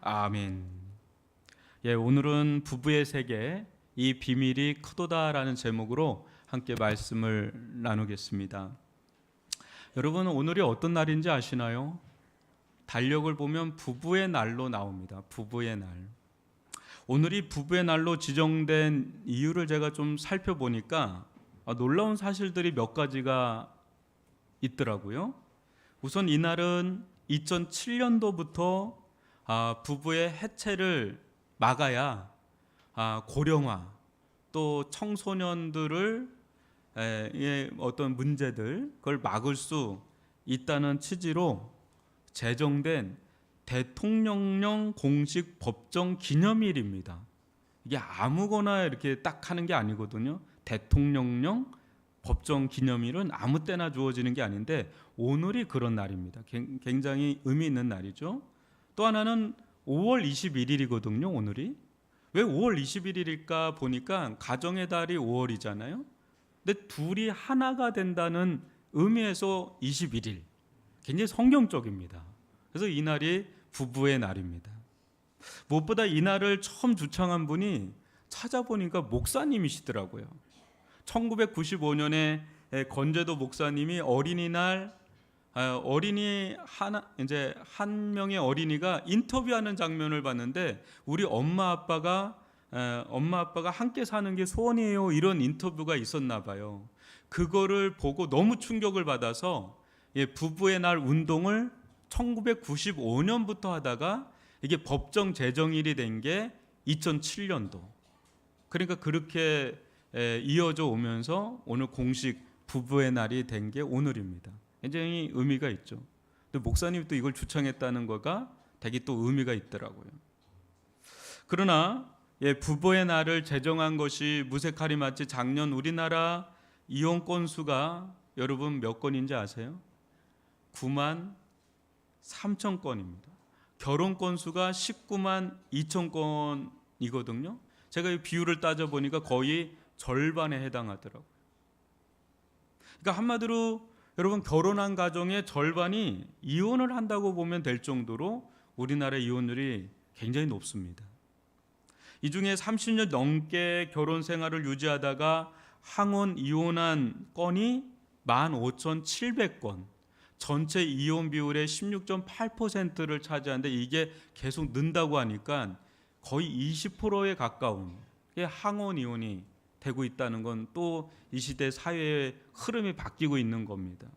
아멘. 예, 오늘은 부부의 세계, 이 비밀이 크도다라는 제목으로 함께 말씀을 나누겠습니다. 여러분, 오늘이 어떤 날인지 아시나요? 달력을 보면 부부의 날로 나옵니다. 부부의 날. 오늘이 부부의 날로 지정된 이유를 제가 좀 살펴보니까 놀라운 사실들이 몇 가지가 있더라고요. 우선 이 날은 2007년도부터 부부의 해체를 막아야 고령화 또 청소년들을 어떤 문제들 그걸 막을 수 있다는 취지로 제정된 대통령령 공식 법정 기념일입니다. 이게 아무거나 이렇게 딱 하는 게 아니거든요. 대통령령 법정 기념일은 아무 때나 주어지는 게 아닌데 오늘이 그런 날입니다. 굉장히 의미 있는 날이죠. 또 하나는 5월 21일이거든요. 오늘이. 왜 5월 21일일까 보니까 가정의 달이 5월이잖아요. 근데 둘이 하나가 된다는 의미에서 21일. 굉장히 성경적입니다. 그래서 이 날이 부부의 날입니다. 무엇보다 이 날을 처음 주창한 분이 찾아보니까 목사님이시더라고요. 1995년에 건재도 목사님이 어린이날 어린이 한 명의 어린이가 인터뷰하는 장면을 봤는데 우리 엄마 아빠가 함께 사는 게 소원이에요, 이런 인터뷰가 있었나 봐요. 그거를 보고 너무 충격을 받아서 부부의 날 운동을 1995년부터 하다가 이게 법정 제정일이 된 게 2007년도. 그러니까 그렇게 이어져 오면서 오늘 공식 부부의 날이 된 게 오늘입니다. 굉장히 의미가 있죠. 근데 목사님이 또 이걸 주창했다는 거가 되게 또 의미가 있더라고요. 그러나 부부의 날을 제정한 것이 무색하리 마치 작년 우리나라 이혼 건수가 여러분 몇 건인지 아세요? 9만 3천 건입니다. 결혼 건수가 19만 2천 건이거든요. 제가 이 비율을 따져보니까 거의 절반에 해당하더라고요. 그러니까 한마디로 여러분 결혼한 가정의 절반이 이혼을 한다고 보면 될 정도로 우리나라의 이혼율이 굉장히 높습니다. 이 중에 30년 넘게 결혼 생활을 유지하다가 항원 이혼한 건이 15,700건, 전체 이혼 비율의 16.8%를 차지하는데 이게 계속 는다고 하니까 거의 20%에 가까운 항원 이혼이 되고 있다는 건 또 이 시대 사회의 흐름이 바뀌고 있는 겁니다.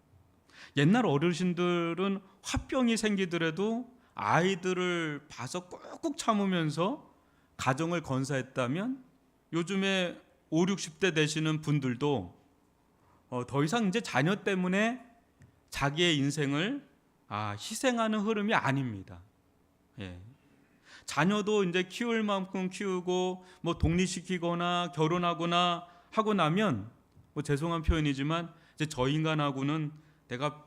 옛날 어르신들은 화병이 생기더라도 아이들을 봐서 꾹꾹 참으면서 가정을 건사했다면 요즘에 5, 60대 되시는 분들도 더 이상 이제 자녀 때문에 자기의 인생을 희생하는 흐름이 아닙니다. 자녀도 이제 키울 만큼 키우고 뭐 독립시키거나 결혼하거나 하고 나면 뭐 죄송한 표현이지만 이제 저 인간하고는 내가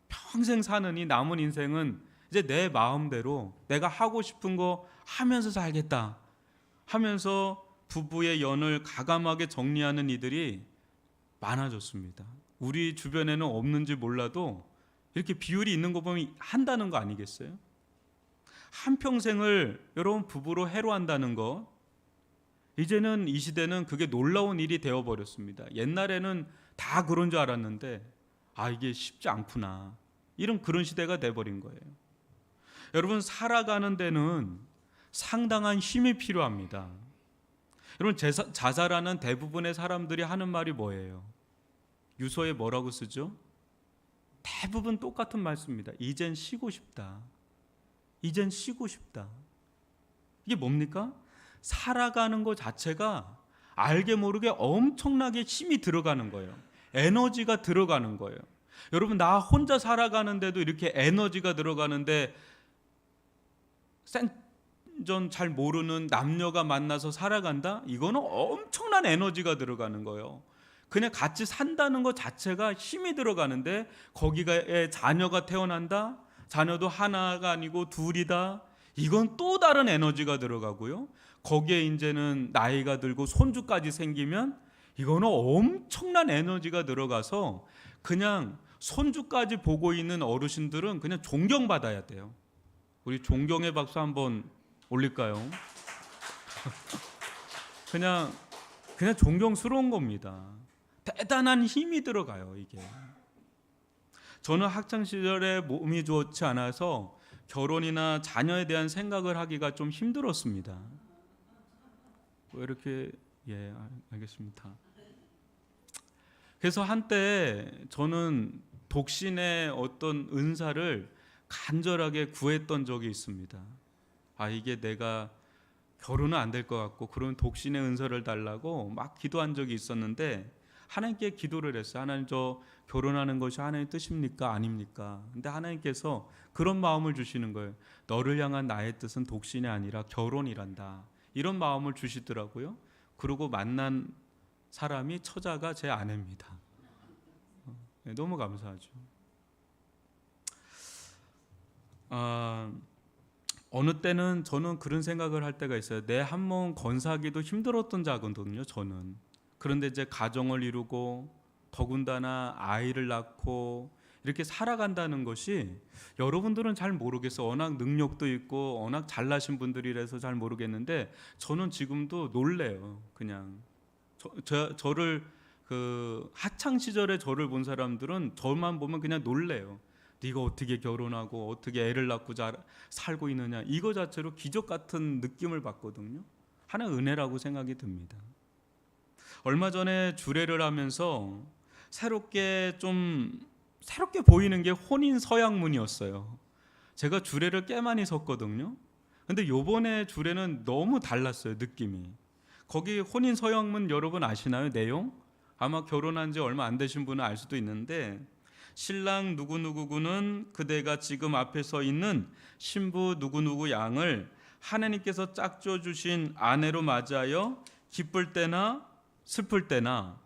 평생 사는 이 남은 인생은 이제 내 마음대로 내가 하고 싶은 거 하면서 살겠다 하면서 부부의 연을 가감하게 정리하는 이들이 많아졌습니다. 우리 주변에는 없는지 몰라도 이렇게 비율이 있는 거 보면 한다는 거 아니겠어요? 한평생을 여러분 부부로 해로한다는 거, 이제는 이 시대는 그게 놀라운 일이 되어버렸습니다. 옛날에는 다 그런 줄 알았는데 이게 쉽지 않구나, 이런 그런 시대가 돼버린 거예요. 여러분 살아가는 데는 상당한 힘이 필요합니다. 여러분 자살하는 대부분의 사람들이 하는 말이 뭐예요? 유서에 뭐라고 쓰죠? 대부분 똑같은 말씀입니다. 이젠 쉬고 싶다. 이젠 쉬고 싶다. 이게 뭡니까? 살아가는 것 자체가 알게 모르게 엄청나게 힘이 들어가는 거예요. 에너지가 들어가는 거예요. 여러분 나 혼자 살아가는데도 이렇게 에너지가 들어가는데 생전 잘 모르는 남녀가 만나서 살아간다? 이거는 엄청난 에너지가 들어가는 거예요. 그냥 같이 산다는 것 자체가 힘이 들어가는데 거기에 자녀가 태어난다? 자녀도 하나가 아니고 둘이다? 이건 또 다른 에너지가 들어가고요. 거기에 이제는 나이가 들고 손주까지 생기면 이거는 엄청난 에너지가 들어가서 그냥 손주까지 보고 있는 어르신들은 그냥 존경받아야 돼요. 우리 존경의 박수 한번 올릴까요? 그냥 존경스러운 겁니다. 대단한 힘이 들어가요, 이게. 저는 학창 시절에 몸이 좋지 않아서 결혼이나 자녀에 대한 생각을 하기가 좀 힘들었습니다. 왜 이렇게 알겠습니다. 그래서 한때 저는 독신의 어떤 은사를 간절하게 구했던 적이 있습니다. 이게 내가 결혼은 안 될 것 같고 그런 독신의 은사를 달라고 막 기도한 적이 있었는데 하나님께 기도를 했어요. 하나님, 저 결혼하는 것이 하나님의 뜻입니까? 아닙니까? 근데 하나님께서 그런 마음을 주시는 거예요. 너를 향한 나의 뜻은 독신이 아니라 결혼이란다. 이런 마음을 주시더라고요. 그리고 만난 사람이 처자가 제 아내입니다. 너무 감사하죠. 어느 때는 저는 그런 생각을 할 때가 있어요. 내 한 몸 건사하기도 힘들었던 자거든요, 저는. 그런데 이제 가정을 이루고 더군다나 아이를 낳고 이렇게 살아간다는 것이 여러분들은 잘 모르겠어요. 워낙 능력도 있고 워낙 잘나신 분들이라서 잘 모르겠는데 저는 지금도 놀래요. 그냥 저를 그 학창 시절에 저를 본 사람들은 저만 보면 그냥 놀래요. 네가 어떻게 결혼하고 어떻게 애를 낳고 살고 있느냐, 이거 자체로 기적 같은 느낌을 받거든요. 하나의 은혜라고 생각이 듭니다. 얼마 전에 주례를 하면서 새롭게 보이는 게 혼인 서약문이었어요. 제가 주례를 꽤 많이 섰거든요. 근데 요번에 주례는 너무 달랐어요, 느낌이. 거기 혼인 서약문 여러분 아시나요? 내용? 아마 결혼한 지 얼마 안 되신 분은 알 수도 있는데, 신랑 누구누구군은 그대가 지금 앞에 서 있는 신부 누구누구 양을 하나님께서 짝져 주신 아내로 맞이하여 기쁠 때나 슬플 때나,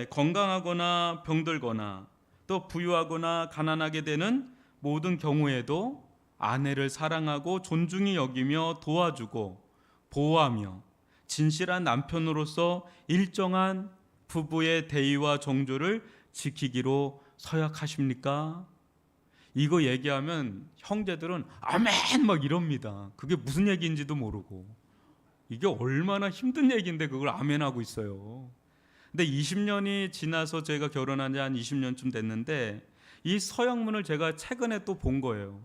건강하거나 병들거나 또 부유하거나 가난하게 되는 모든 경우에도 아내를 사랑하고 존중히 여기며 도와주고 보호하며 진실한 남편으로서 일정한 부부의 대의와 정조를 지키기로 서약하십니까? 이거 얘기하면 형제들은 아멘 막 이럽니다. 그게 무슨 얘기인지도 모르고, 이게 얼마나 힘든 얘기인데 그걸 아멘하고 있어요. 근데 20년이 지나서 제가 결혼한 지 한 20년쯤 됐는데 이 서약문을 제가 최근에 또 본 거예요.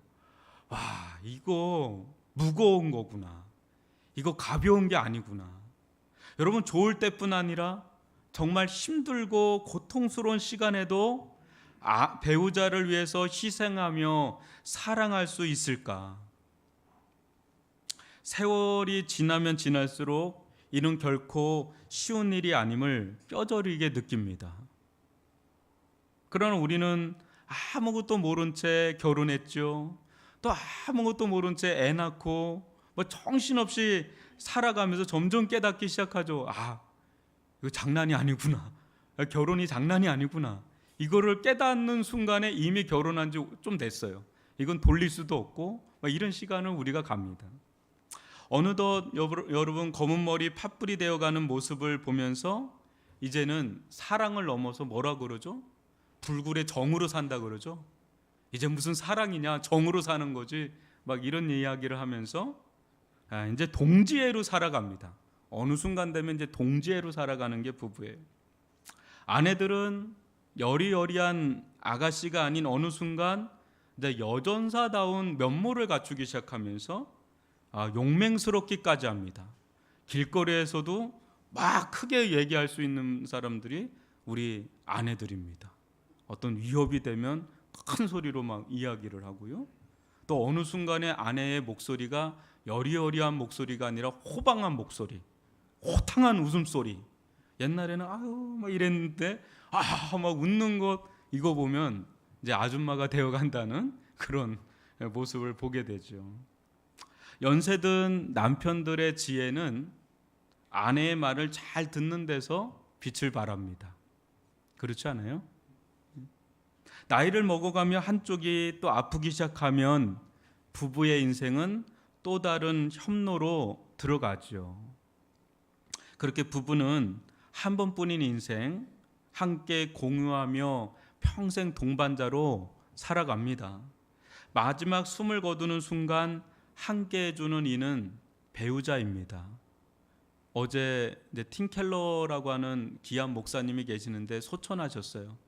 와, 이거 무거운 거구나. 이거 가벼운 게 아니구나. 여러분, 좋을 때뿐 아니라 정말 힘들고 고통스러운 시간에도 배우자를 위해서 희생하며 사랑할 수 있을까? 세월이 지나면 지날수록 이는 결코 쉬운 일이 아님을 뼈저리게 느낍니다. 그러나 우리는 아무것도 모른 채 결혼했죠. 또 아무것도 모른 채 애 낳고 정신없이 살아가면서 점점 깨닫기 시작하죠. 이거 장난이 아니구나. 결혼이 장난이 아니구나. 이거를 깨닫는 순간에 이미 결혼한 지 좀 됐어요. 이건 돌릴 수도 없고 이런 시간을 우리가 갑니다. 어느덧 여러분 검은 머리 팥불이 되어가는 모습을 보면서 이제는 사랑을 넘어서 뭐라 그러죠? 불굴의 정으로 산다 그러죠. 이제 무슨 사랑이냐, 정으로 사는 거지, 막 이런 이야기를 하면서 이제 동지애로 살아갑니다. 어느 순간 되면 이제 동지애로 살아가는 게 부부예요. 아내들은 여리여리한 아가씨가 아닌 어느 순간 이제 여전사다운 면모를 갖추기 시작하면서 용맹스럽기까지 합니다. 길거리에서도 막 크게 얘기할 수 있는 사람들이 우리 아내들입니다. 어떤 위협이 되면 큰 소리로 막 이야기를 하고요. 또 어느 순간에 아내의 목소리가 여리여리한 목소리가 아니라 호방한 목소리, 호탕한 웃음소리. 옛날에는 막 이랬는데 막 웃는 것, 이거 보면 이제 아줌마가 되어간다는 그런 모습을 보게 되죠. 연세든 남편들의 지혜는 아내의 말을 잘 듣는 데서 빛을 발합니다. 그렇지 않아요? 나이를 먹어가며 한쪽이 또 아프기 시작하면 부부의 인생은 또 다른 협로로 들어가죠. 그렇게 부부는 한 번뿐인 인생 함께 공유하며 평생 동반자로 살아갑니다. 마지막 숨을 거두는 순간 함께 해주는 이는 배우자입니다. 어제 이제 팀 켈러라고 하는 귀한 목사님이 계시는데 소천하셨어요.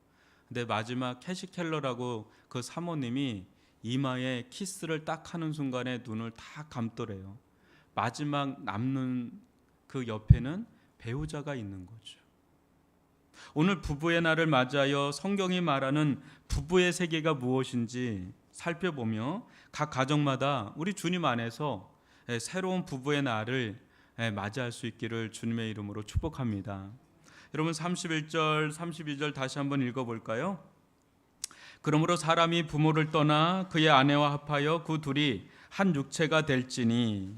근데 마지막 캐시 켈러라고 그 사모님이 이마에 키스를 딱 하는 순간에 눈을 다 감더래요. 마지막 남는 그 옆에는 배우자가 있는 거죠. 오늘 부부의 날을 맞이하여 성경이 말하는 부부의 세계가 무엇인지 살펴보며 각 가정마다 우리 주님 안에서 새로운 부부의 날을 맞이할 수 있기를 주님의 이름으로 축복합니다. 여러분 31절 32절 다시 한번 읽어볼까요? 그러므로 사람이 부모를 떠나 그의 아내와 합하여 그 둘이 한 육체가 될지니.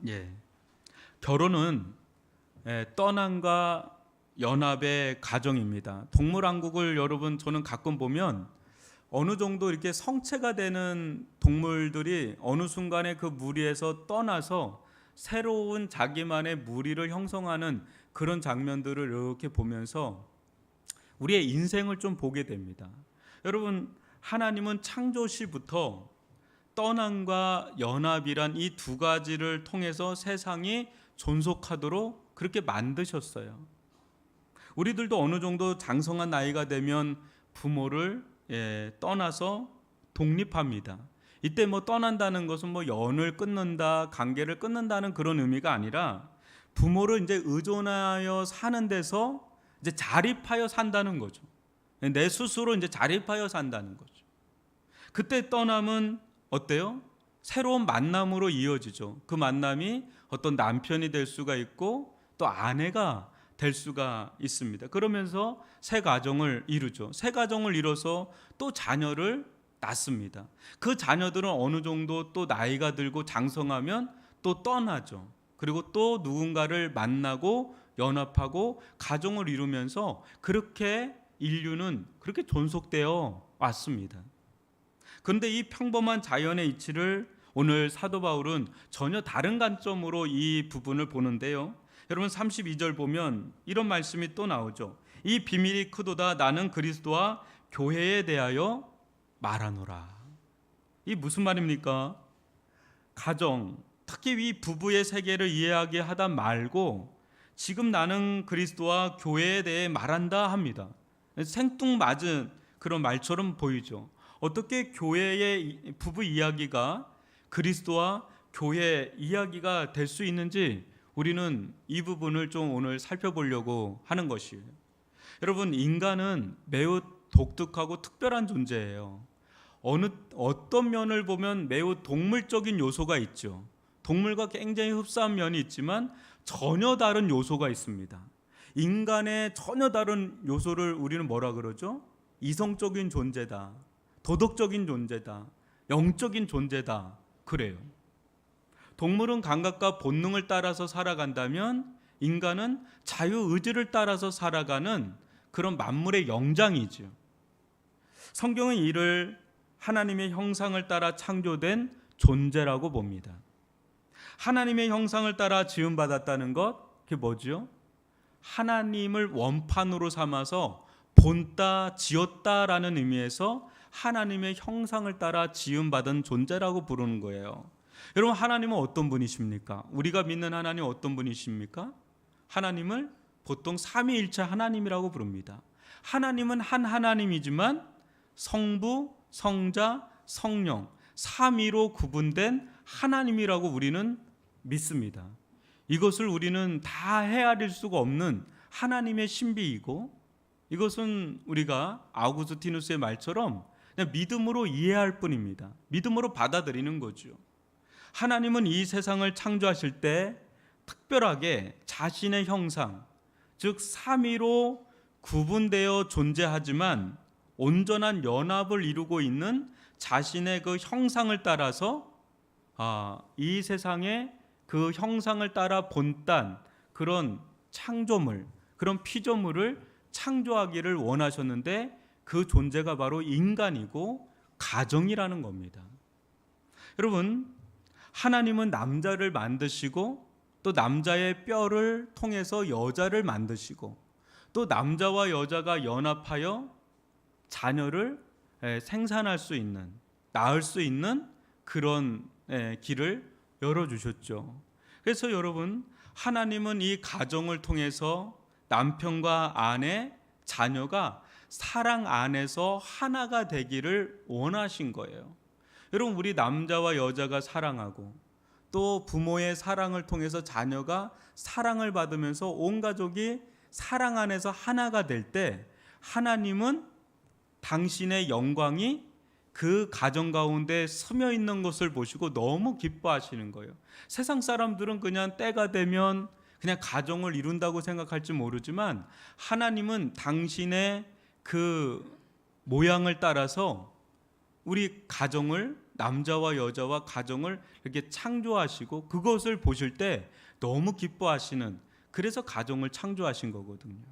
예. 결혼은 떠남과 연합의 가정입니다. 동물왕국을 여러분 저는 가끔 보면 어느 정도 이렇게 성체가 되는 동물들이 어느 순간에 그 무리에서 떠나서 새로운 자기만의 무리를 형성하는 그런 장면들을 이렇게 보면서 우리의 인생을 좀 보게 됩니다. 여러분 하나님은 창조 시부터 떠남과 연합이란 이 두 가지를 통해서 세상이 존속하도록 그렇게 만드셨어요. 우리들도 어느 정도 장성한 나이가 되면 부모를 떠나서 독립합니다. 이때 뭐 떠난다는 것은 뭐 연을 끊는다, 관계를 끊는다는 그런 의미가 아니라 부모를 이제 의존하여 사는 데서 이제 자립하여 산다는 거죠. 내 스스로 이제 자립하여 산다는 거죠. 그때 떠남은 어때요? 새로운 만남으로 이어지죠. 그 만남이 어떤 남편이 될 수가 있고 또 아내가 될 수가 있습니다. 그러면서 새 가정을 이루죠. 새 가정을 이뤄서 또 자녀를 낳습니다. 그 자녀들은 어느 정도 또 나이가 들고 장성하면 또 떠나죠. 그리고 또 누군가를 만나고 연합하고 가정을 이루면서 그렇게 인류는 그렇게 존속되어 왔습니다. 그런데 이 평범한 자연의 이치를 오늘 사도 바울은 전혀 다른 관점으로 이 부분을 보는데요. 여러분 32절 보면 이런 말씀이 또 나오죠. 이 비밀이 크도다 나는 그리스도와 교회에 대하여 말하노라. 이 무슨 말입니까? 가정, 특히 이 부부의 세계를 이해하게 하다 말고 지금 나는 그리스도와 교회에 대해 말한다 합니다. 생뚱맞은 그런 말처럼 보이죠. 어떻게 교회의 부부 이야기가 그리스도와 교회 이야기가 될 수 있는지 우리는 이 부분을 좀 오늘 살펴보려고 하는 것이에요. 여러분 인간은 매우 독특하고 특별한 존재예요. 어떤 면을 보면 매우 동물적인 요소가 있죠. 동물과 굉장히 흡사한 면이 있지만 전혀 다른 요소가 있습니다. 인간의 전혀 다른 요소를 우리는 뭐라 그러죠? 이성적인 존재다, 도덕적인 존재다, 영적인 존재다 그래요. 동물은 감각과 본능을 따라서 살아간다면 인간은 자유의지를 따라서 살아가는 그런 만물의 영장이죠. 성경은 이를 하나님의 형상을 따라 창조된 존재라고 봅니다. 하나님의 형상을 따라 지음받았다는 것, 그게 뭐죠? 하나님을 원판으로 삼아서 본따 지었다라는 의미에서 하나님의 형상을 따라 지음받은 존재라고 부르는 거예요. 여러분 하나님은 어떤 분이십니까? 우리가 믿는 하나님은 어떤 분이십니까? 하나님을 보통 삼위일체 하나님이라고 부릅니다. 하나님은 한 하나님이지만 성부, 성자, 성령 삼위로 구분된 하나님이라고 우리는 믿습니다. 이것을 우리는 다 헤아릴 수가 없는 하나님의 신비이고 이것은 우리가 아우구스티누스의 말처럼 그냥 믿음으로 이해할 뿐입니다. 믿음으로 받아들이는 거죠. 하나님은 이 세상을 창조하실 때 특별하게 자신의 형상, 즉 삼위로 구분되어 존재하지만 온전한 연합을 이루고 있는 자신의 그 형상을 따라서 이 세상에 그 형상을 따라 본딴 그런 창조물, 그런 피조물을 창조하기를 원하셨는데 그 존재가 바로 인간이고 가정이라는 겁니다. 여러분 하나님은 남자를 만드시고 또 남자의 뼈를 통해서 여자를 만드시고 또 남자와 여자가 연합하여 자녀를 생산할 수 있는 낳을 수 있는 그런 길을 열어주셨죠. 그래서 여러분, 하나님은 이 가정을 통해서 남편과 아내, 자녀가 사랑 안에서 하나가 되기를 원하신 거예요. 여러분, 우리 남자와 여자가 사랑하고 또 부모의 사랑을 통해서 자녀가 사랑을 받으면서 온 가족이 사랑 안에서 하나가 될 때 하나님은 당신의 영광이 그 가정 가운데 스며 있는 것을 보시고 너무 기뻐하시는 거예요. 세상 사람들은 그냥 때가 되면 그냥 가정을 이룬다고 생각할지 모르지만 하나님은 당신의 그 모양을 따라서 우리 가정을, 남자와 여자와 가정을 이렇게 창조하시고 그것을 보실 때 너무 기뻐하시는, 그래서 가정을 창조하신 거거든요.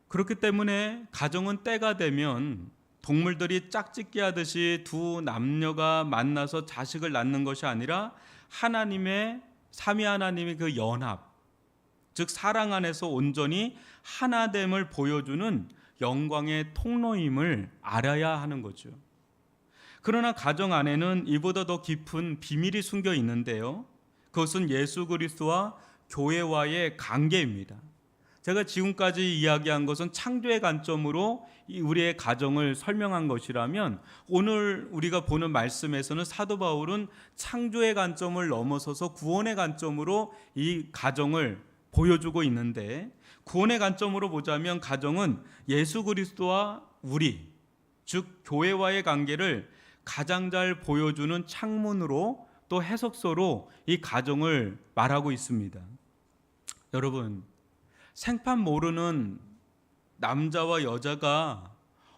그렇기 때문에 가정은 때가 되면 동물들이 짝짓기 하듯이 두 남녀가 만나서 자식을 낳는 것이 아니라 하나님의, 삼위 하나님의 그 연합, 즉 사랑 안에서 온전히 하나됨을 보여주는 영광의 통로임을 알아야 하는 거죠. 그러나 가정 안에는 이보다 더 깊은 비밀이 숨겨 있는데요, 그것은 예수 그리스도와 교회와의 관계입니다. 제가 지금까지 이야기한 것은 창조의 관점으로 우리의 가정을 설명한 것이라면, 오늘 우리가 보는 말씀에서는 사도 바울은 창조의 관점을 넘어서서 구원의 관점으로 이 가정을 보여주고 있는데, 구원의 관점으로 보자면 가정은 예수 그리스도와 우리, 즉 교회와의 관계를 가장 잘 보여주는 창문으로, 또 해석서로 이 가정을 말하고 있습니다. 여러분, 생판 모르는 남자와 여자가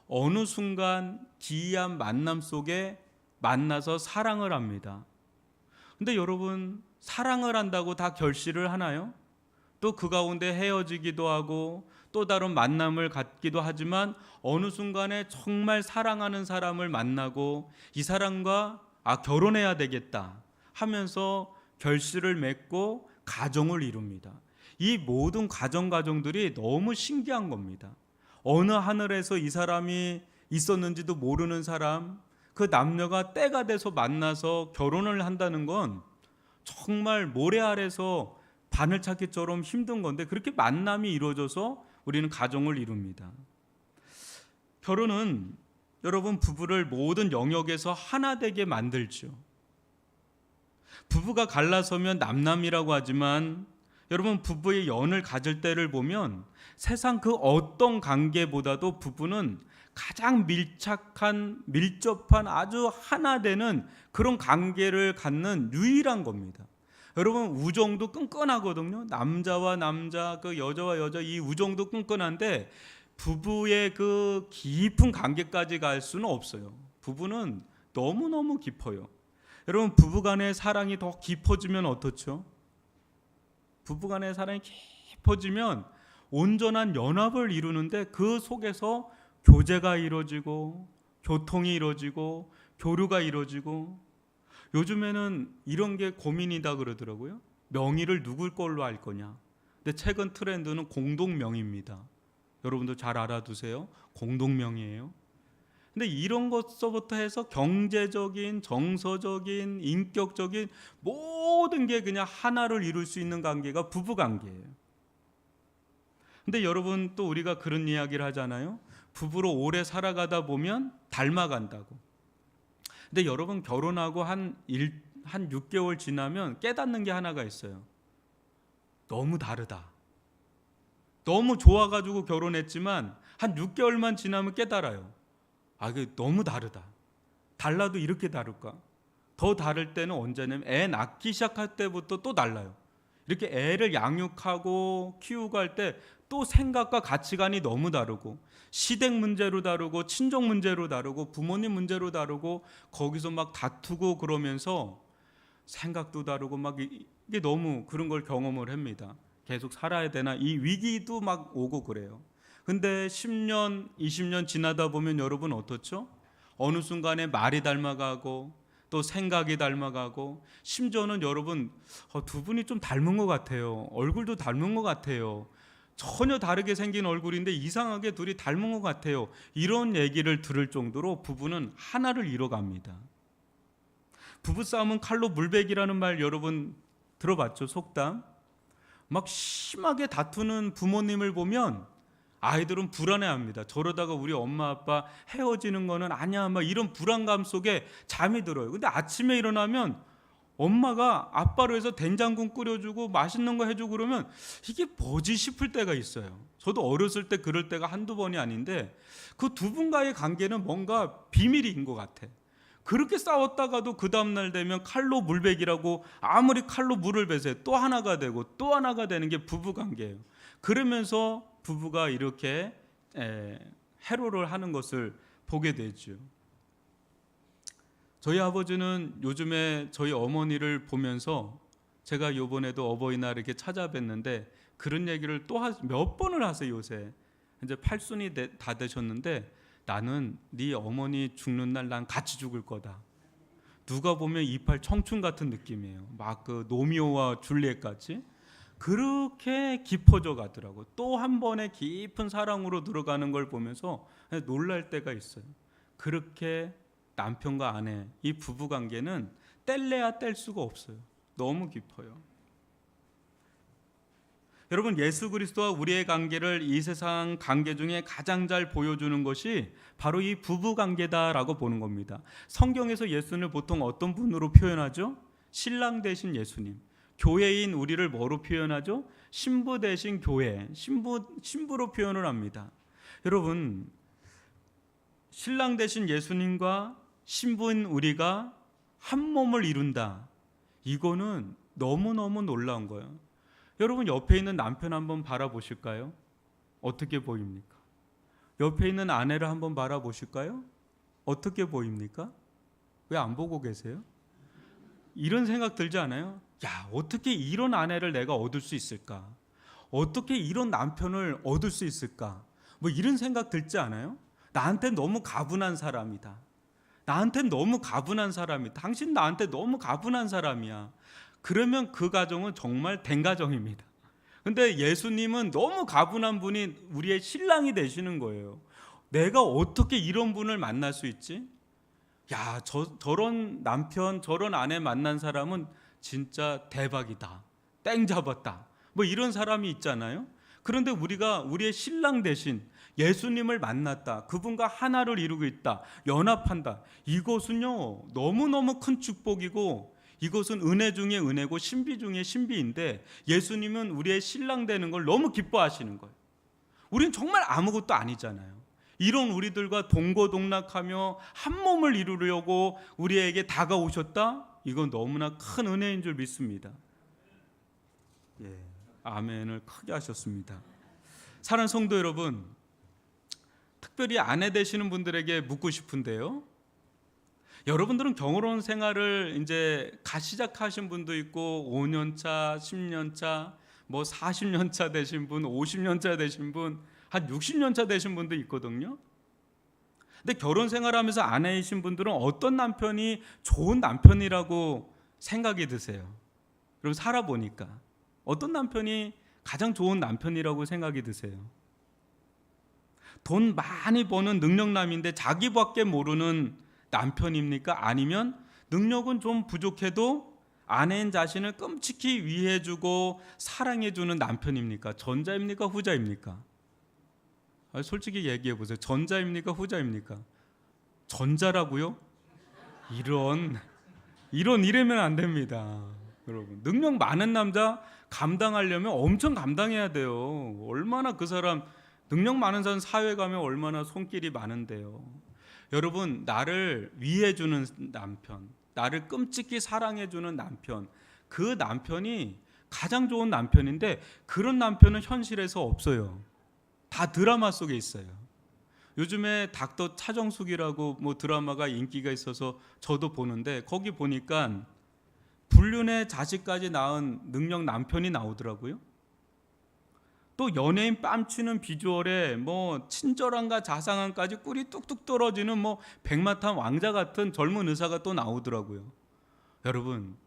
어느 순간 기이한 만남 속에 만나서 사랑을 합니다. 근데 여러분, 사랑을 한다고 다 결실을 하나요? 또 그 가운데 헤어지기도 하고 또 다른 만남을 갖기도 하지만 어느 순간에 정말 사랑하는 사람을 만나고 이 사람과 결혼해야 되겠다 하면서 결실을 맺고 가정을 이룹니다. 이 모든 가정들이 너무 신기한 겁니다. 어느 하늘에서 이 사람이 있었는지도 모르는 사람, 그 남녀가 때가 돼서 만나서 결혼을 한다는 건 정말 모래 아래서 바늘찾기처럼 힘든 건데, 그렇게 만남이 이루어져서 우리는 가정을 이룹니다. 결혼은 여러분, 부부를 모든 영역에서 하나 되게 만들죠. 부부가 갈라서면 남남이라고 하지만 여러분, 부부의 연을 가질 때를 보면 세상 그 어떤 관계보다도 부부는 가장 밀접한 아주 하나 되는 그런 관계를 갖는 유일한 겁니다. 여러분, 우정도 끈끈하거든요. 남자와 남자, 그 여자와 여자, 이 우정도 끈끈한데 부부의 그 깊은 관계까지 갈 수는 없어요. 부부는 너무너무 깊어요. 여러분, 부부간의 사랑이 더 깊어지면 어떻죠? 부부간의 사랑이 깊어지면 온전한 연합을 이루는데 그 속에서 교제가 이루어지고 교통이 이루어지고 교류가 이루어지고, 요즘에는 이런 게 고민이다 그러더라고요. 명의를 누굴 걸로 할 거냐. 근데 최근 트렌드는 공동명의입니다. 여러분도 잘 알아두세요. 공동명의예요. 근데 이런 것서부터 해서 경제적인, 정서적인, 인격적인 모든 게 그냥 하나를 이룰 수 있는 관계가 부부관계예요. 근데 여러분, 또 우리가 그런 이야기를 하잖아요. 부부로 오래 살아가다 보면 닮아간다고. 근데 여러분, 결혼하고 한 6개월 지나면 깨닫는 게 하나가 있어요. 너무 다르다. 너무 좋아가지고 결혼했지만 한 6개월만 지나면 깨달아요. 이게 너무 다르다. 달라도 이렇게 다를까? 더 다를 때는 언제냐면 애 낳기 시작할 때부터 또 달라요. 이렇게 애를 양육하고 키우고 할 때 또 생각과 가치관이 너무 다르고, 시댁 문제로 다르고, 친족 문제로 다르고, 부모님 문제로 다르고, 거기서 막 다투고 그러면서 생각도 다르고 막 이게 너무 그런 걸 경험을 합니다. 계속 살아야 되나, 이 위기도 막 오고 그래요. 근데 10년, 20년 지나다 보면 여러분 어떻죠? 어느 순간에 말이 닮아가고 또 생각이 닮아가고, 심지어는 여러분 두 분이 좀 닮은 것 같아요. 얼굴도 닮은 것 같아요. 전혀 다르게 생긴 얼굴인데 이상하게 둘이 닮은 것 같아요. 이런 얘기를 들을 정도로 부부는 하나를 이뤄갑니다. 부부싸움은 칼로 물베기라는 말 여러분 들어봤죠? 속담. 막 심하게 다투는 부모님을 보면 아이들은 불안해합니다. 저러다가 우리 엄마 아빠 헤어지는 거는 아니야, 막 이런 불안감 속에 잠이 들어요. 근데 아침에 일어나면 엄마가 아빠로 해서 된장국 끓여주고 맛있는 거 해주고 그러면 이게 뭐지 싶을 때가 있어요. 저도 어렸을 때 그럴 때가 한두 번이 아닌데 그 두 분과의 관계는 뭔가 비밀인 것 같아. 그렇게 싸웠다가도 그 다음날 되면 칼로 물베기라고 아무리 칼로 물을 베세 또 하나가 되고 또 하나가 되는 게 부부관계예요. 그러면서 부부가 이렇게 해로를 하는 것을 보게 되죠. 저희 아버지는 요즘에 저희 어머니를 보면서 제가 요번에도 어버이날 이렇게 찾아뵀는데 그런 얘기를 또 몇 번을 하세요. 요새 이제 팔순이 다 되셨는데 나는 네 어머니 죽는 날 난 같이 죽을 거다. 누가 보면 이팔 청춘 같은 느낌이에요. 막 그 노미오와 줄리엣까지 그렇게 깊어져 가더라고. 또 한 번의 깊은 사랑으로 들어가는 걸 보면서 놀랄 때가 있어요. 그렇게 남편과 아내 이 부부 관계는 뗄래야 뗄 수가 없어요. 너무 깊어요. 여러분, 예수 그리스도와 우리의 관계를 이 세상 관계 중에 가장 잘 보여주는 것이 바로 이 부부 관계다라고 보는 겁니다. 성경에서 예수님을 보통 어떤 분으로 표현하죠? 신랑 되신 예수님. 교회인 우리를 뭐로 표현하죠? 신부 되신 교회, 신부로 표현을 합니다. 여러분, 신랑 되신 예수님과 신부인 우리가 한 몸을 이룬다. 이거는 너무너무 놀라운 거예요. 여러분, 옆에 있는 남편 한번 바라보실까요? 어떻게 보입니까? 옆에 있는 아내를 한번 바라보실까요? 어떻게 보입니까? 왜 안 보고 계세요? 이런 생각 들지 않아요? 야, 어떻게 이런 아내를 내가 얻을 수 있을까? 어떻게 이런 남편을 얻을 수 있을까? 뭐 이런 생각 들지 않아요? 나한테 너무 가분한 사람이다. 나한테 너무 가분한 사람이다. 당신 나한테 너무 가분한 사람이야. 그러면 그 가정은 정말 된 가정입니다. 근데 예수님은 너무 가분한 분이 우리의 신랑이 되시는 거예요. 내가 어떻게 이런 분을 만날 수 있지? 야, 저런 남편, 저런 아내 만난 사람은 진짜 대박이다. 땡 잡았다. 뭐 이런 사람이 있잖아요. 그런데 우리가 우리의 신랑 대신 예수님을 만났다. 그분과 하나를 이루고 있다. 연합한다. 이것은요, 너무너무 큰 축복이고 이것은 은혜 중에 은혜고 신비 중에 신비인데 예수님은 우리의 신랑 되는 걸 너무 기뻐하시는 거예요. 우린 정말 아무것도 아니잖아요. 이런 우리들과 동고동락하며 한 몸을 이루려고 우리에게 다가오셨다? 이건 너무나 큰 은혜인 줄 믿습니다. 예, 아멘을 크게 하셨습니다. 사랑하는 성도 여러분, 특별히 아내 되시는 분들에게 묻고 싶은데요. 여러분들은 결혼 생활을 이제 시작하신 분도 있고 5년 차, 10년 차, 뭐 40년 차 되신 분, 50년 차 되신 분, 한 60년 차 되신 분도 있거든요. 근데 결혼 생활하면서 아내이신 분들은 어떤 남편이 좋은 남편이라고 생각이 드세요? 여러분, 살아보니까 어떤 남편이 가장 좋은 남편이라고 생각이 드세요? 돈 많이 버는 능력남인데 자기밖에 모르는 남편입니까? 아니면 능력은 좀 부족해도 아내인 자신을 끔찍히 위해주고 사랑해주는 남편입니까? 전자입니까? 후자입니까? 솔직히 얘기해 보세요. 전자입니까? 후자입니까? 전자라고요? 이러면 안 됩니다. 여러분, 능력 많은 남자 감당하려면 엄청 감당해야 돼요. 얼마나 그 사람 능력 많은 사람 사회 가면 얼마나 손길이 많은데요. 여러분, 나를 위해주는 남편, 나를 끔찍히 사랑해주는 남편, 그 남편이 가장 좋은 남편인데 그런 남편은 현실에서 없어요. 다 드라마 속에 있어요. 요즘에 닥터 차정숙이라고 뭐 드라마가 인기가 있어서 저도 보는데 거기 보니까 불륜의 자식까지 낳은 능력 남편이 나오더라고요. 또 연예인 뺨치는 비주얼에 뭐 친절함과 자상함까지 꿀이 뚝뚝 떨어지는 뭐 백마탄 왕자 같은 젊은 의사가 또 나오더라고요. 여러분,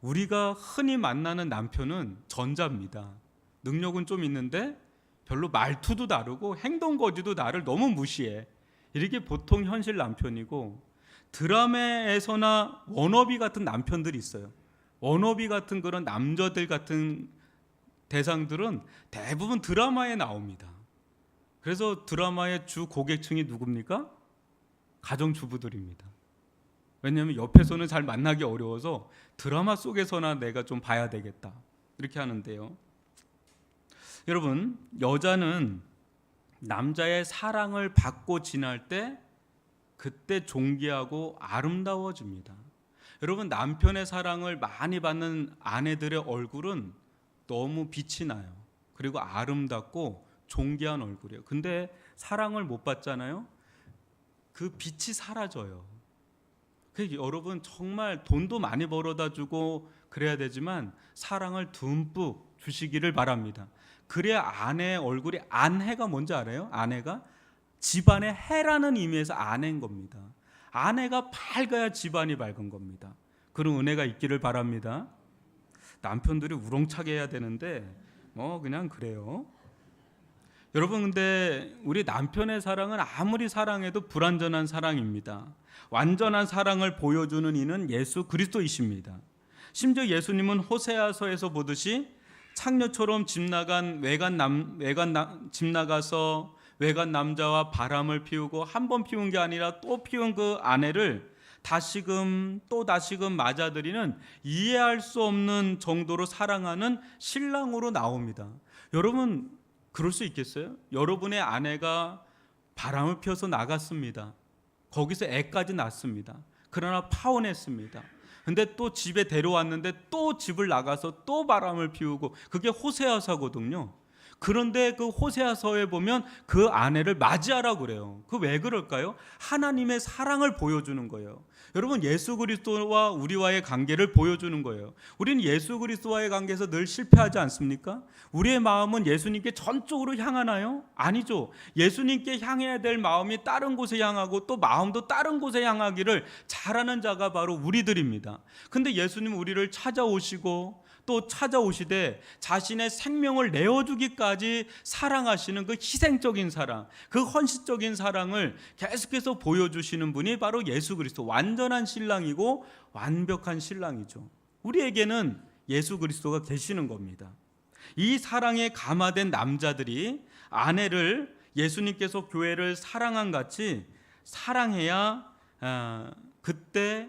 우리가 흔히 만나는 남편은 전자입니다. 능력은 좀 있는데 별로 말투도 다르고 행동 거지도 나를 너무 무시해. 이렇게 보통 현실 남편이고, 드라마에서나 워너비 같은 남편들이 있어요. 워너비 같은 그런 남자들 같은 대상들은 대부분 드라마에 나옵니다. 그래서 드라마의 주 고객층이 누굽니까? 가정주부들입니다. 왜냐하면 옆에서는 잘 만나기 어려워서 드라마 속에서나 내가 좀 봐야 되겠다, 이렇게 하는데요. 여러분, 여자는 남자의 사랑을 받고 지날 때 그때 존귀하고 아름다워집니다. 여러분, 남편의 사랑을 많이 받는 아내들의 얼굴은 너무 빛이 나요. 그리고 아름답고 존귀한 얼굴이에요. 근데 사랑을 못 받잖아요. 그 빛이 사라져요. 여러분, 정말 돈도 많이 벌어다 주고 그래야 되지만 사랑을 듬뿍 주시기를 바랍니다. 그래야 아내의 얼굴이, 안해가 뭔지 알아요? 아내가 집안의 해라는 의미에서 아내인 겁니다. 아내가 밝아야 집안이 밝은 겁니다. 그런 은혜가 있기를 바랍니다. 남편들이 우렁차게 해야 되는데 그냥 그래요. 여러분, 근데 우리 남편의 사랑은 아무리 사랑해도 불완전한 사랑입니다. 완전한 사랑을 보여주는 이는 예수 그리스도이십니다. 심지어 예수님은 호세아서에서 보듯이 창녀처럼 집 나가서 외간 남자와 바람을 피우고 한 번 피운 게 아니라 또 피운 그 아내를 다시금 또 다시금 맞아들이는 이해할 수 없는 정도로 사랑하는 신랑으로 나옵니다. 여러분, 그럴 수 있겠어요? 여러분의 아내가 바람을 피워서 나갔습니다. 거기서 애까지 낳습니다. 그러나 파혼했습니다. 근데 또 집에 데려왔는데 또 집을 나가서 또 바람을 피우고, 그게 호세아서거든요. 그런데 그 호세아서에 보면 그 아내를 맞이하라고 그래요. 그 왜 그럴까요? 하나님의 사랑을 보여주는 거예요. 여러분, 예수 그리스도와 우리와의 관계를 보여주는 거예요. 우리는 예수 그리스도와의 관계에서 늘 실패하지 않습니까? 우리의 마음은 예수님께 전적으로 향하나요? 아니죠. 예수님께 향해야 될 마음이 다른 곳에 향하고 또 마음도 다른 곳에 향하기를 잘하는 자가 바로 우리들입니다. 근데 예수님 우리를 찾아오시고 또 찾아오시되 자신의 생명을 내어주기까지 사랑하시는 그 희생적인 사랑, 그 헌신적인 사랑을 계속해서 보여주시는 분이 바로 예수 그리스도, 완전한 신랑이고 완벽한 신랑이죠. 우리에게는 예수 그리스도가 계시는 겁니다. 이 사랑에 감화된 남자들이 아내를 예수님께서 교회를 사랑한 같이 사랑해야 그때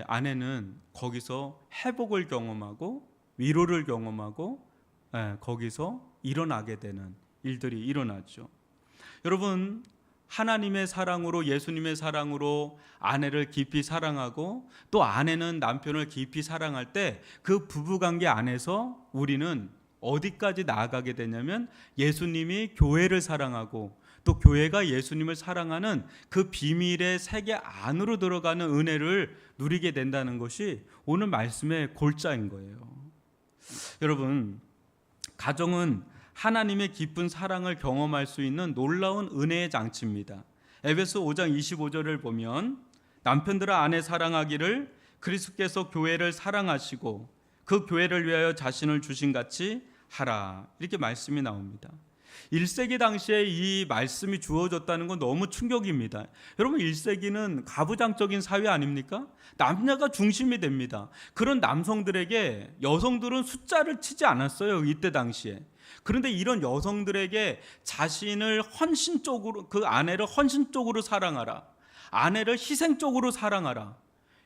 아내는 거기서 회복을 경험하고 위로를 경험하고 거기서 일어나게 되는 일들이 일어나죠. 여러분, 하나님의 사랑으로, 예수님의 사랑으로 아내를 깊이 사랑하고 또 아내는 남편을 깊이 사랑할 때 그 부부관계 안에서 우리는 어디까지 나아가게 되냐면 예수님이 교회를 사랑하고 또 교회가 예수님을 사랑하는 그 비밀의 세계 안으로 들어가는 은혜를 누리게 된다는 것이 오늘 말씀의 골자인 거예요. 여러분, 가정은 하나님의 깊은 사랑을 경험할 수 있는 놀라운 은혜의 장치입니다. 에베소 5장 25절을 보면 남편들아 아내 사랑하기를 그리스도께서 교회를 사랑하시고 그 교회를 위하여 자신을 주신 같이 하라, 이렇게 말씀이 나옵니다. 1세기 당시에 이 말씀이 주어졌다는 건 너무 충격입니다. 여러분, 1세기는 가부장적인 사회 아닙니까? 남녀가 중심이 됩니다. 그런 남성들에게 여성들은 숫자를 치지 않았어요, 이때 당시에. 그런데 이런 여성들에게 자신을 헌신적으로, 그 아내를 헌신적으로 사랑하라, 아내를 희생적으로 사랑하라,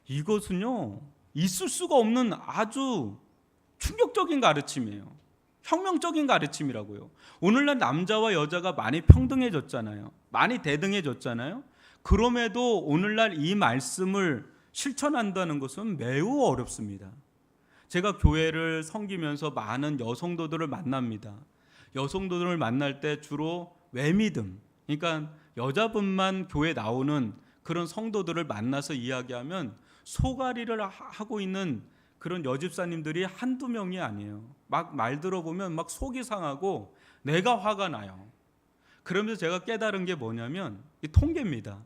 이것은요 있을 수가 없는 아주 충격적인 가르침이에요. 혁명적인 가르침이라고요. 오늘날 남자와 여자가 많이 평등해졌잖아요. 많이 대등해졌잖아요. 그럼에도 오늘날 이 말씀을 실천한다는 것은 매우 어렵습니다. 제가 교회를 섬기면서 많은 여성도들을 만납니다. 여성도들을 만날 때 주로 외믿음, 그러니까 여자분만 교회 나오는 그런 성도들을 만나서 이야기하면 소가리를 하고 있는 그런 여집사님들이 한두 명이 아니에요. 막 말 들어보면 막 속이 상하고 내가 화가 나요. 그러면서 제가 깨달은 게 뭐냐면 이 통계입니다.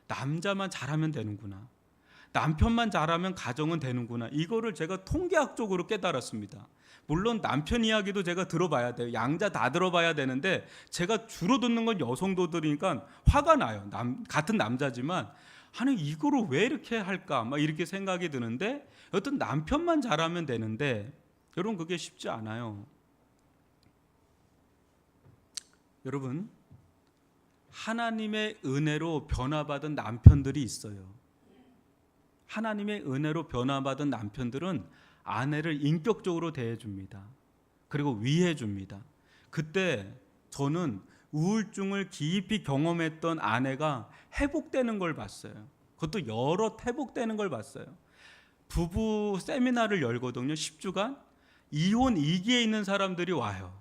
남자만 잘하면 되는구나, 남편만 잘하면 가정은 되는구나, 이거를 제가 통계학적으로 깨달았습니다. 물론 남편 이야기도 제가 들어봐야 돼요. 양자 다 들어봐야 되는데 제가 주로 듣는 건 여성도들이니까 화가 나요. 같은 남자지만 아니 이거를 왜 이렇게 할까 막 이렇게 생각이 드는데 어떤 남편만 잘하면 되는데 여러분 그게 쉽지 않아요. 여러분 하나님의 은혜로 변화받은 남편들이 있어요. 하나님의 은혜로 변화받은 남편들은 아내를 인격적으로 대해줍니다. 그리고 위해줍니다. 그때 저는 우울증을 깊이 경험했던 아내가 회복되는 걸 봤어요. 그것도 여러 회복되는 걸 봤어요. 부부 세미나를 열거든요. 10주간. 이혼 2기에 있는 사람들이 와요.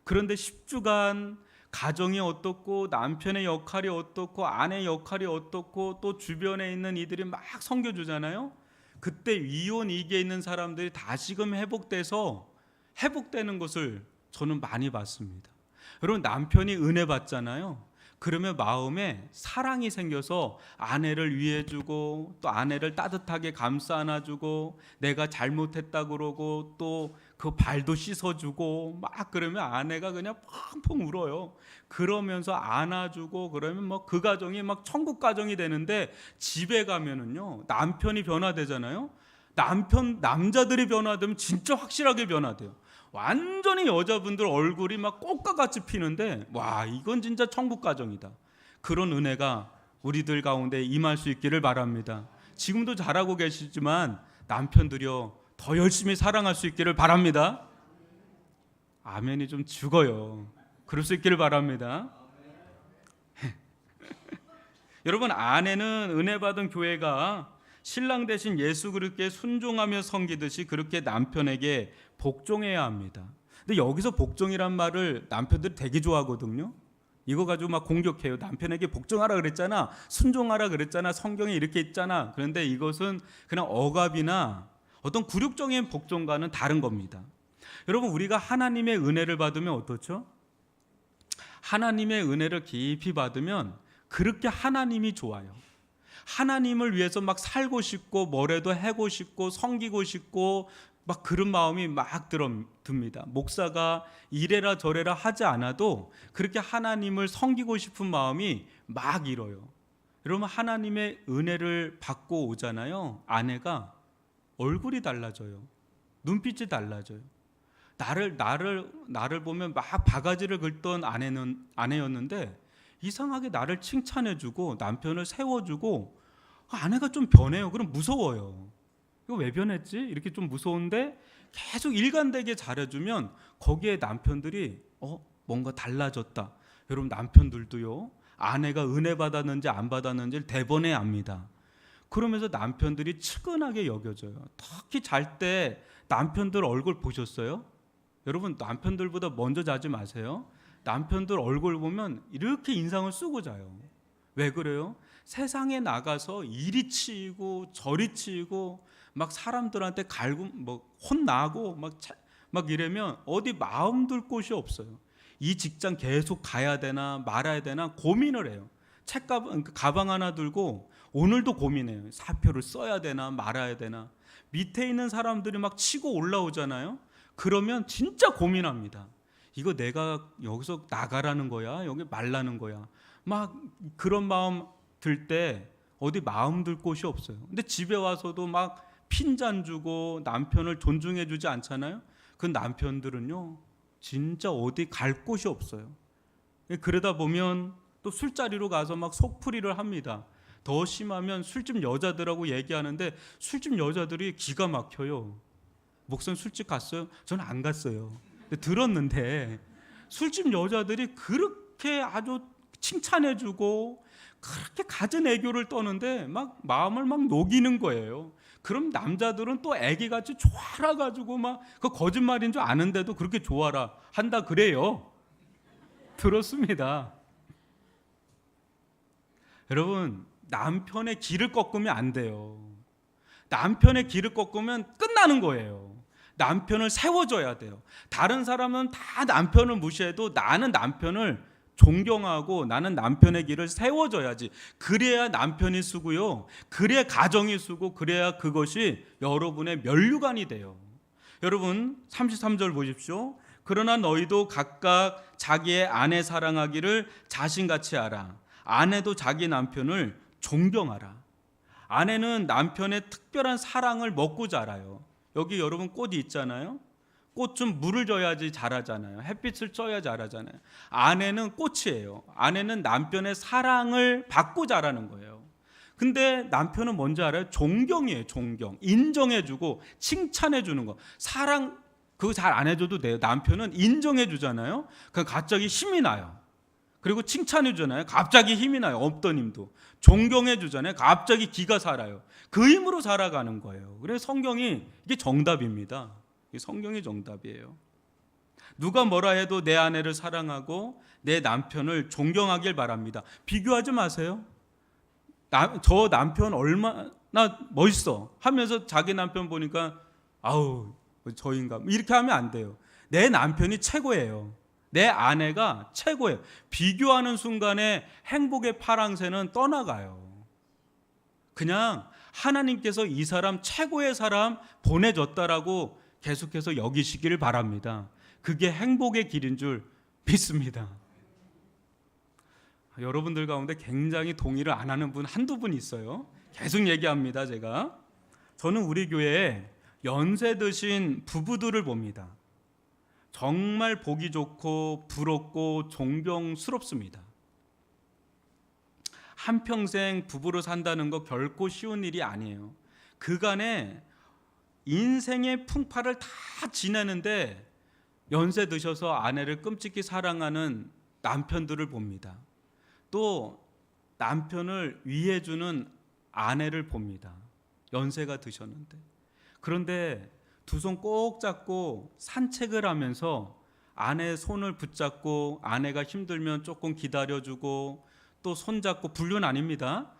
그런데 10주간 가정이 어떻고 남편의 역할이 어떻고 아내의 역할이 어떻고 또 주변에 있는 이들이 막 섬겨주잖아요. 그때 이혼 2기에 있는 사람들이 다시금 회복돼서 회복되는 것을 저는 많이 봤습니다. 여러분 남편이 은혜 받잖아요. 그러면 마음에 사랑이 생겨서 아내를 위해주고 또 아내를 따뜻하게 감싸 안아주고 내가 잘못했다 그러고 또 그 발도 씻어주고 막 그러면 아내가 그냥 펑펑 울어요. 그러면서 안아주고 그러면 뭐 그 가정이 막 천국 가정이 되는데 집에 가면은요 남편이 변화되잖아요. 남자들이 변화되면 진짜 확실하게 변화돼요. 완전히 여자분들 얼굴이 막 꽃과 같이 피는데 와 이건 진짜 천국 가정이다. 그런 은혜가 우리들 가운데 임할 수 있기를 바랍니다. 지금도 잘하고 계시지만 남편들이요 더 열심히 사랑할 수 있기를 바랍니다. 아멘이 좀 죽어요. 그럴 수 있기를 바랍니다. 여러분 아내는 은혜 받은 교회가 신랑 대신 예수 그리스도께 순종하며 섬기듯이 그렇게 남편에게 복종해야 합니다. 근데 여기서 복종이란 말을 남편들이 되게 좋아하거든요. 이거 가지고 막 공격해요. 남편에게 복종하라 그랬잖아. 순종하라 그랬잖아. 성경에 이렇게 있잖아. 그런데 이것은 그냥 억압이나 어떤 굴욕적인 복종과는 다른 겁니다. 여러분 우리가 하나님의 은혜를 받으면 어떻죠? 하나님의 은혜를 깊이 받으면 그렇게 하나님이 좋아요. 하나님을 위해서 막 살고 싶고 뭐래도 하고 싶고 섬기고 싶고 막 그런 마음이 막 듭니다. 목사가 이래라 저래라 하지 않아도 그렇게 하나님을 섬기고 싶은 마음이 막 일어요. 여러분 하나님의 은혜를 받고 오잖아요. 아내가 얼굴이 달라져요. 눈빛이 달라져요. 나를 보면 막 바가지를 긁던 아내였는데 이상하게 나를 칭찬해주고 남편을 세워주고 아내가 좀 변해요. 그럼 무서워요. 이거 왜 변했지? 이렇게 좀 무서운데 계속 일관되게 잘해주면 거기에 남편들이 뭔가 달라졌다. 여러분 남편들도요. 아내가 은혜 받았는지 안 받았는지를 대번에 압니다. 그러면서 남편들이 측은하게 여겨져요. 특히 잘 때 남편들 얼굴 보셨어요? 여러분 남편들보다 먼저 자지 마세요. 남편들 얼굴 보면 이렇게 인상을 쓰고 자요. 왜 그래요? 세상에 나가서 이리 치이고 저리 치이고 막 사람들한테 혼나고 막 이러면 어디 마음 둘 곳이 없어요. 이 직장 계속 가야 되나 말아야 되나 고민을 해요. 가방 하나 들고 오늘도 고민해요. 사표를 써야 되나 말아야 되나. 밑에 있는 사람들이 막 치고 올라오잖아요. 그러면 진짜 고민합니다. 이거 내가 여기서 나가라는 거야? 여기 말라는 거야? 막 그런 마음 들 때 어디 마음 둘 곳이 없어요. 근데 집에 와서도 막 핀잔 주고 남편을 존중해 주지 않잖아요. 그 남편들은요 진짜 어디 갈 곳이 없어요. 그러다 보면 또 술자리로 가서 막 속풀이를 합니다. 더 심하면 술집 여자들하고 얘기하는데 술집 여자들이 기가 막혀요. 목사님 술집 갔어요? 저는 안 갔어요. 들었는데 술집 여자들이 그렇게 아주 칭찬해주고 그렇게 갖은 애교를 떠는데 막 마음을 막 녹이는 거예요. 그럼 남자들은 또 애기같이 좋아라가지고 막 그 거짓말인 줄 아는데도 그렇게 좋아라 한다 그래요. 들었습니다. 여러분 남편의 길을 꺾으면 안 돼요. 남편의 길을 꺾으면 끝나는 거예요. 남편을 세워줘야 돼요. 다른 사람은 다 남편을 무시해도 나는 남편을 존경하고 나는 남편의 길을 세워줘야지. 그래야 남편이 쓰고요. 그래야 가정이 쓰고 그래야 그것이 여러분의 면류관이 돼요. 여러분 33절 보십시오. 그러나 너희도 각각 자기의 아내 사랑하기를 자신같이 하라. 아내도 자기 남편을 존경하라. 아내는 남편의 특별한 사랑을 먹고 자라요. 여기 여러분 꽃이 있잖아요. 꽃은 물을 줘야지 자라잖아요. 햇빛을 쪄야 자라잖아요. 아내는 꽃이에요. 아내는 남편의 사랑을 받고 자라는 거예요. 근데 남편은 뭔지 알아요? 존경이에요. 존경. 인정해주고 칭찬해주는 거. 사랑 그거 잘 안 해줘도 돼요. 남편은 인정해주잖아요. 그럼 갑자기 힘이 나요. 그리고 칭찬해주잖아요. 갑자기 힘이 나요. 없던 힘도. 존경해주잖아요. 갑자기 기가 살아요. 그 힘으로 살아가는 거예요. 그래서 성경이 이게 정답입니다. 성경이 정답이에요. 누가 뭐라 해도 내 아내를 사랑하고 내 남편을 존경하길 바랍니다. 비교하지 마세요. 저 남편 얼마나 멋있어 하면서 자기 남편 보니까 아우 저 인간 이렇게 하면 안 돼요. 내 남편이 최고예요. 내 아내가 최고예요. 비교하는 순간에 행복의 파랑새는 떠나가요. 그냥 하나님께서 이 사람 최고의 사람 보내줬다라고 계속해서 여기시기를 바랍니다. 그게 행복의 길인 줄 믿습니다. 여러분들 가운데 굉장히 동의를 안 하는 분 한두 분 있어요. 계속 얘기합니다. 저는 우리 교회에 연세 드신 부부들을 봅니다. 정말 보기 좋고 부럽고 존경스럽습니다. 한평생 부부로 산다는 거 결코 쉬운 일이 아니에요. 그간에 인생의 풍파를 다 지내는데 연세 드셔서 아내를 끔찍히 사랑하는 남편들을 봅니다. 또 남편을 위해주는 아내를 봅니다. 연세가 드셨는데. 그런데 두 손 꼭 잡고 산책을 하면서 아내의 손을 붙잡고 아내가 힘들면 조금 기다려주고 또 손잡고 불륜 아닙니다.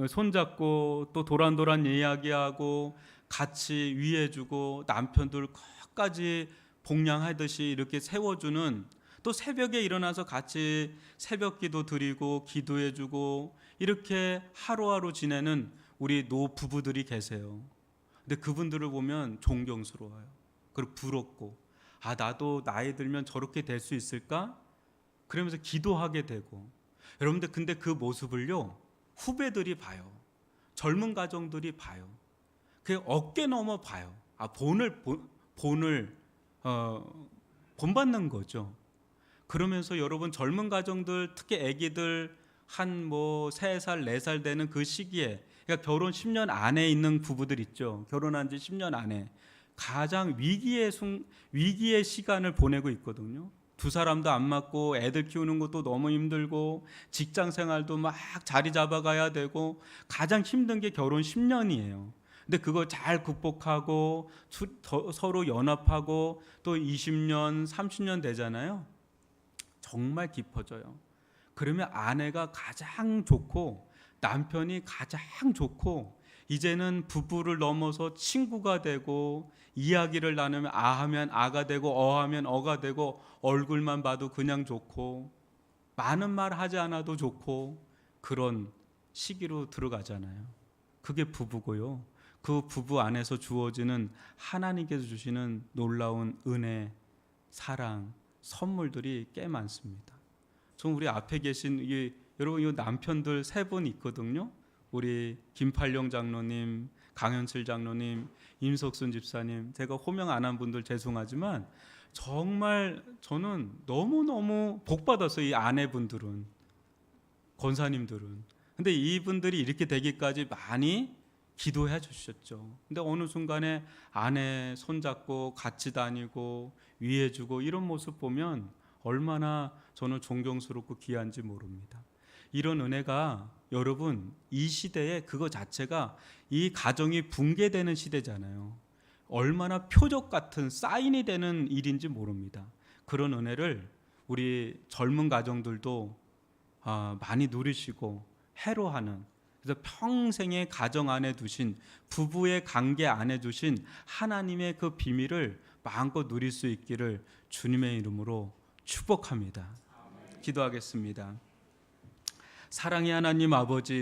손잡고 또 도란도란 이야기하고 같이 위해주고 남편들 끝까지 복양하듯이 이렇게 세워주는 또 새벽에 일어나서 같이 새벽기도 드리고 기도해주고 이렇게 하루하루 지내는 우리 노부부들이 계세요. 근데 그분들을 보면 존경스러워요. 그리고 부럽고 나도 나이 들면 저렇게 될 수 있을까? 그러면서 기도하게 되고 여러분들 근데 그 모습을요 후배들이 봐요. 젊은 가정들이 봐요. 그 어깨 넘어 봐요. 본받는 거죠. 그러면서 여러분 젊은 가정들 특히 아기들 한 3살 4살 되는 그 시기에 그러니까 결혼 10년 안에 있는 부부들 있죠. 결혼한 지 10년 안에 가장 위기의 시간을 보내고 있거든요. 두 사람도 안 맞고 애들 키우는 것도 너무 힘들고 직장 생활도 막 자리 잡아가야 되고 가장 힘든 게 결혼 10년이에요. 근데 그거 잘 극복하고 서로 연합하고 또 20년, 30년 되잖아요. 정말 깊어져요. 그러면 아내가 가장 좋고 남편이 가장 좋고 이제는 부부를 넘어서 친구가 되고 이야기를 나누면 아하면 아가 되고 어하면 어가 되고 얼굴만 봐도 그냥 좋고 많은 말 하지 않아도 좋고 그런 시기로 들어가잖아요. 그게 부부고요. 그 부부 안에서 주어지는 하나님께서 주시는 놀라운 은혜, 사랑, 선물들이 꽤 많습니다. 전 우리 앞에 계신 여러분 이 남편들 3분 있거든요. 우리 김팔룡 장로님, 강현철 장로님, 임석순 집사님, 제가 호명 안 한 분들 죄송하지만 정말 저는 너무너무 복 받았어요. 이 아내분들은, 권사님들은. 근데 이분들이 이렇게 되기까지 많이 기도해 주셨죠. 근데 어느 순간에 아내 손잡고 같이 다니고 위해주고 이런 모습 보면 얼마나 저는 존경스럽고 귀한지 모릅니다. 이런 은혜가 여러분 이 시대에 그거 자체가 이 가정이 붕괴되는 시대잖아요. 얼마나 표적 같은 사인이 되는 일인지 모릅니다. 그런 은혜를 우리 젊은 가정들도 많이 누리시고 해로하는, 그래서 평생의 가정 안에 두신, 부부의 관계 안에 두신 하나님의 그 비밀을 마음껏 누릴 수 있기를 주님의 이름으로 축복합니다. 기도하겠습니다. 사랑의 하나님 아버지,